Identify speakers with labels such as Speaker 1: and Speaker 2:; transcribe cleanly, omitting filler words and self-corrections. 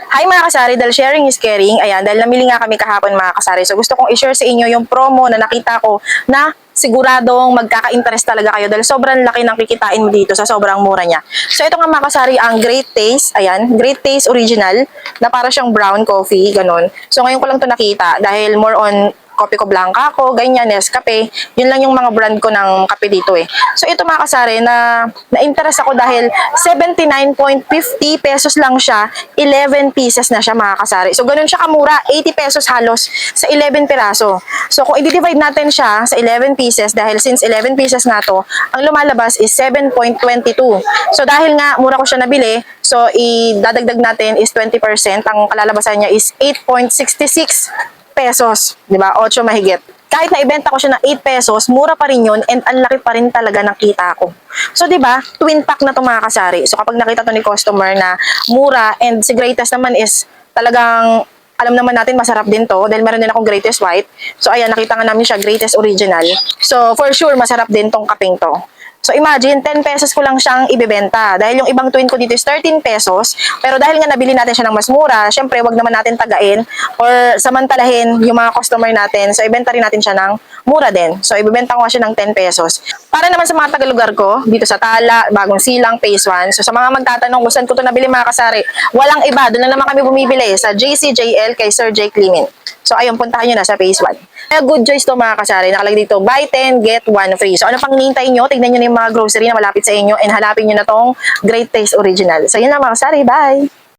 Speaker 1: Hi mga kasari, dahil sharing is caring. Ayan, dahil namili nga kami kahapon mga kasari. So gusto kong i-share sa inyo yung promo na nakita ko na siguradong magkaka-interest talaga kayo dahil sobrang laki ng kikitain mo dito sa sobrang mura niya. So ito nga mga kasari, ang Great Taste. Ayan, Great Taste Original na para siyang brown coffee, ganun. So ngayon ko lang to nakita dahil more on Kopi ko Blanca ko, ganyan, Nescafe. Yun lang yung mga brand ko ng kape dito eh. So ito mga kasari, na-interest ako dahil 79.50 pesos lang siya, 11 pieces na siya mga kasari. So ganun siya kamura, 80 pesos halos sa 11 piraso. So kung i-divide natin siya sa 11 pieces, dahil since 11 pieces nga to, ang lumalabas is 7.22. So dahil nga mura ko siya nabili, so idadagdag natin is 20%, ang kalalabasan niya is 8.66 pesos, 'di ba? 8 mahigit. Kahit na ibenta ko siya ng 8 pesos, mura pa rin 'yun and ang laki pa rin talaga ng kita ko. So 'di ba? Twin pack na 'to mga kasari. So kapag nakita to ni customer na mura and si Greatest naman is talagang alam naman natin masarap din to dahil meron din akong Greatest White. So ayan, nakita nga namin siya Greatest Original. So for sure masarap din tong kapeng to. So imagine, 10 pesos ko lang siyang ibebenta. Dahil yung ibang twin ko dito is 13 pesos. Pero dahil nga nabili natin siya ng mas mura, syempre wag naman natin tagain or samantalahin yung mga customer natin. So ibenta rin natin siya ng mura din. So ibebenta ko siya ng 10 pesos. Para naman sa mga taga-lugar ko, dito sa Tala, Bagong Silang, Phase 1. So sa mga magtatanong kung saan ko ito nabili mga kasari, walang iba. Doon na naman kami bumibili sa JCJL kay Sir Jake Limin. So ayun, puntahan nyo na sa Phase 1. Kaya good choice to mga kasari. Nakalagay dito, buy 10, get 1 free. So ano pang hinihintay nyo? Tignan nyo na yung mga grocery na malapit sa inyo and hanapin nyo na tong Great Taste Original. So yun na mga kasari, bye!